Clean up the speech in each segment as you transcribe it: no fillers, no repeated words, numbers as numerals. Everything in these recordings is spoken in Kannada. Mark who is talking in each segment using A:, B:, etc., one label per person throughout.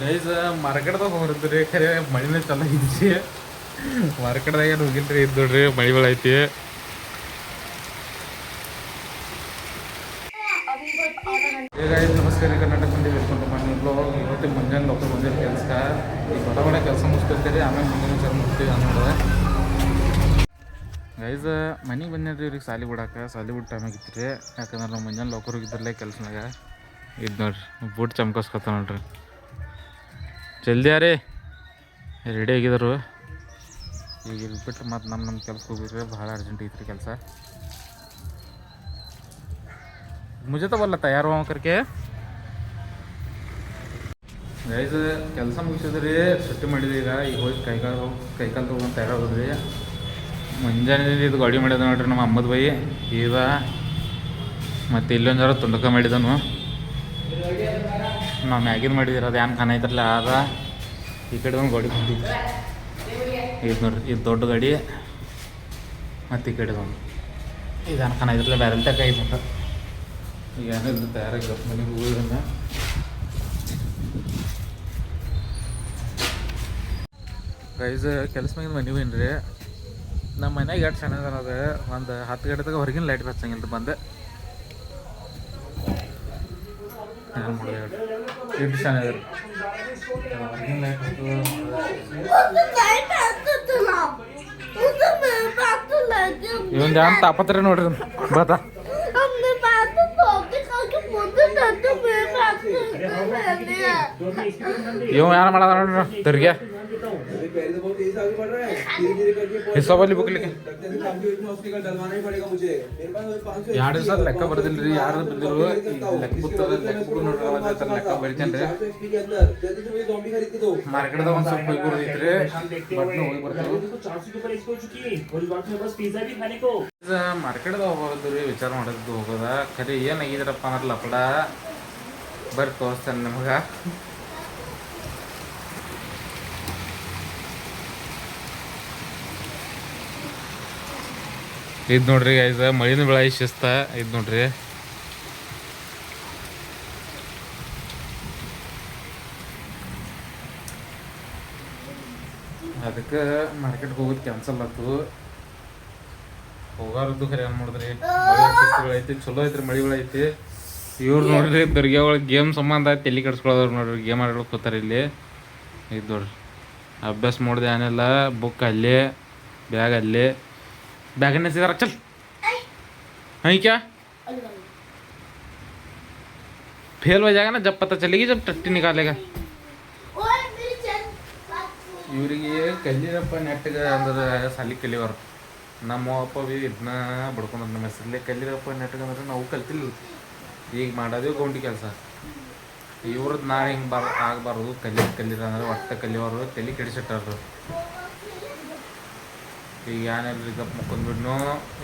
A: ಗೈಸ್ ಮಾರ್ಕೆಟ್ದಾಗ ಹೋಗಿರ್ತೀರಿ ಖರೆ ಮಳಿನೇ ಚಲೋ ಐತಿ. ಮಾರ್ಕೆಟ್ದಾಗ ಏನು ಹೋಗಿಲ್ರಿ ಇದು ನೋಡ್ರಿ ಮಳಿ ಬೆಳೆ ಐತಿ. ಈಗ ನಮಸ್ಕಾರ ಕರ್ನಾಟಕ ಮಂದಿ ವೆಲ್ಕಮ್ ಟು ಮೈ ಬ್ಲಾಗ್. ಇವತ್ತು ಮುಂಜಾನೆ ಲೋಕಲ್ ಬಂದಿರೋ ಕೆಲಸ ಈಗ ಹೊರಗಡೆ ಕೆಲಸ ಮುಗಿಸ್ಕೊತೀರಿ ಆಮೇಲೆ ಮುಂದಿನ ವಿಚಾರ ಮುಗಿಸ್ತೀವಿ ಅನ್ನೋದು. ಗೈಸ್ ಮನೆಗೆ ಬಂದಿರಿ ಇವ್ರಿಗೆ ಸಾಲಿ ಬಿಡಾಕ ಸಾಲಿ ಬಿಟ್ಟು ಟೈಮ್ ಆಗಿತ್ತು ರೀ. ಯಾಕಂದ್ರೆ ನಾವು ಮುಂಜಾನೆ ಲೋಕರ್ ಹೋಗಿದ್ರಲ್ಲೇ ಕೆಲ್ಸನಾಗ ಇದು ನೋಡ್ರಿ ಬೂಟ್ ಚಮ್ಕೋಸ್ಕೊತ ನೋಡ್ರಿ. ಜಲ್ದಿ ಯಾರೇ ರೆಡಿ ಆಗಿದ್ರು. ಈಗ ಇಲ್ಲಿ ಬಿಟ್ಟು ಮತ್ತು ನಮ್ಮ ಕೆಲ್ಸಕ್ಕೆ ಹೋಗಿದ್ರಿ. ಭಾಳ ಅರ್ಜೆಂಟ್ ಐತ್ರಿ ಕೆಲಸ. ಮುಜೆ ತಗೊಲ್ಲ ತಯಾರು ಹೋಗ್ಕರ್ಕೆ ಗೈಸ್ ಕೆಲಸ ಮುಗಿಸಿದ್ರಿ ಸುಟ್ಟಿ ಮಾಡಿದ್ರಿ. ಈಗ ಹೋಗಿ ಕೈಕಾಲು ತೊಗೊಂಡು ತಯಾರಾಗೋದ್ರಿ. ಮುಂಜಾನೆ ಇದು ಗಾಡಿ ಮಾಡ್ಯದ ನೋಡ್ರಿ ನಮ್ಮ ಅಮ್ಮದ ಬೈ ಈಗ. ಮತ್ತು ಇಲ್ಲೊಂದು ಜರ ತುಂಡಕ ಮಾಡಿದನು ನಾವು ಮ್ಯಾಗಿನ ಮಾಡಿದಿರ. ಅದು ಏನು ಖಾನ ಐತ್ರಲ್ಲ ಅದ ಈ ಕಡೆ ಒಂದು ಗಾಡಿ ಕೊಟ್ಟಿದ್ದು ಇದು ನೋಡ್ರಿ. ಇದು ದೊಡ್ಡ ಗಾಡಿ ಮತ್ತು ಈ ಕಡೆ ಒಂದು ಇದು ಏನು ಖಾನ ಐತ್ರಲ್ಲ ಬ್ಯಾರಲ್ ತಕ ಐತೆ ಅಂತ. ಈಗ ಏನಿಲ್ಲ ತಯಾರಾಗಿ ಮನೆಗೆ ಹೋಗೋದ್ರಿಂದ ಗೈಸ್ ಕೆಲಸ ಮ್ಯಾಗಿನ ಮನೆ ಏನ್ರಿ. ನಮ್ಮ ಮನ್ಯಾಗ ಎಷ್ಟು ಚೆನ್ನಾಗಿ ಅದ ಒಂದು 10 ಗಂಟೆದಾಗ ಹೊರಗಿನ ಲೈಟ್ ಹಚ್ಚಂಗಿಲ್ಲ ಬಂದೆ ಏನು ಮಾಡೋದು ಎಷ್ಟು ಚೆನ್ನಾಗಿದೆ ಹೊರಗಿನ ಲೈಟ್ ಇವೊಂದು ಏನು ತಾಪತ್ರೆ ನೋಡ್ರಿ ಬತಾ ಇವ ಯಾರು ಮಾಡೋದ ನೋಡ್ರಿ ತಿರ್ಗೆ ಹಿಸಾಬಲ್ಲಿ ಬುಕ್ಲಿಕ್ಕೆ 2 ದಿವಸ ಲೆಕ್ಕ ಬರ್ದಿಲ್ಲ ರೀ. ಯಾರು ಬಂದಿರು ಲೆಕ್ಕ ಬುಕ್ತದ ಲೆಕ್ಕ ಬರಿತೇನೆ ರೀ. ಮಾರ್ಕೆಟ್ದಾಗ ಒಂದು ಸ್ವಲ್ಪ ಹೋಗಿ ಬರ್ತೈತ್ರಿ ಬಟ್ ಹೋಗಿ ಬರ್ತೀವಿ. ಮಾರ್ಕೆಟ್ದಾಗ ಹೋಗೋದು ರೀ ವಿಚಾರ ಮಾಡೋದು ಹೋಗೋದ ಖರೆ ಏನಾಗಿದ್ರಪ್ಪ ಅಂದ್ರೆ ಲಪಡ ಬರ್ರಿ ತೋರಿಸ್ತೇನೆ ನಿಮ್ಗೆ. ಇದು ನೋಡ್ರಿ ಗೈಸ್ ಮಳಿನ ಬೆಳೆ ಶಿಸ್ತ ಇದು ನೋಡ್ರಿ. ಅದಕ್ಕೆ ಮಾರ್ಕೆಟ್ಗೆ ಹೋಗೋದು ಕ್ಯಾನ್ಸಲ್ ಆಯ್ತು. ಹೋಗಾರದ್ದು ಖರೆ ಏನು ಮಾಡಿದ್ರಿ ಮಳೆ ಐತಿ ಚಲೋ ಐತ್ರಿ ಮಳಿ ಬೆಳೆ ಐತಿ. ಇವ್ರು ನೋಡ್ರಿ ದರ್ಗ್ಯಾ ಒಳಗೆ ಗೇಮ್ ಸಂಬಂಧ ತಲೆ ಕೆಡ್ಸ್ಕೊಳ್ಳೋರು ನೋಡ್ರಿ. ಗೇಮ್ ಆಡ್ಲಿಕ್ಕೆ ಹೋಗ್ತಾರೆ ಇಲ್ಲಿ. ಇದು ನೋಡ್ರಿ ಅಭ್ಯಾಸ ಮಾಡಿದೆ ಏನಿಲ್ಲ ಬುಕ್ ಅಲ್ಲಿ ಬ್ಯಾಗ್ ಅಲ್ಲಿ ಬ್ಯಾಗನ್ನೇ सीधा रख चल है क्या फेल हो जाएगा ना जब पता चलेगी जब टट्टी निकालेगा. ಇವರಿಗೆ ಕಲೀರಪ್ಪ ನೆಟ್ಟಿಗೆ ಅಂದ್ರೆ ಸಾಲಿ ಕಲಿಯೋರು. ನಮ್ಮ ಅಪ್ಪ ಭೀ ಇದನ್ನ ಬಡ್ಕೊಂಡ್ರೆ ನಮ್ಮ ಹೆಸರಲ್ಲಿ ಕಲೀರಪ್ಪ ನೆಟ್ಟಿಗೆ ಅಂದ್ರೆ ನಾವು ಕಲ್ತಿಲ್ಲ. ಈಗ ಮಾಡೋದು ಗೌಂಡಿ ಕೆಲಸ. ಇವ್ರದ್ದು ನಾ ಹಿಂಗೆ ಆಗಬಾರ್ದು ಕಲೀರ ಅಂದ್ರೆ ಒಟ್ಟು ಕಲಿಯೋರು ತಲೆ ಕೆಡಿಸಿಟ್ಟಾರು. ಈಗ ಏನಿಲ್ರಿ ಗಪ್ ಮುಕ್ಕೊಂಡ್ಬಿಡ್ನು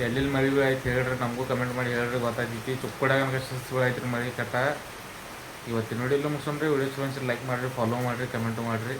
A: ಎಲ್ಲೆಲ್ಲಿ ಮಳೆ ಆಯ್ತು ಹೇಳ್ರಿ ನಮಗೂ ಕಮೆಂಟ್ ಮಾಡಿ ಹೇಳ್ರಿ ಗೊತ್ತಾಗ್ತೈತಿ. ಚುಕ್ಕುಡಾಗ ಶಿಸ್ತು ಆಯ್ತು ರೀ ಮಳೆ ಕಟ್ಟ. ಇವತ್ತಿನ ವಿಡಿಯೋ ಮುಗಿಸೋಣ್ರಿ. ವಿಡಿಯೋ ಚಲೋ ಲೈಕ್ ಮಾಡಿರಿ ಫಾಲೋ ಮಾಡಿರಿ ಕಮೆಂಟು ಮಾಡಿರಿ.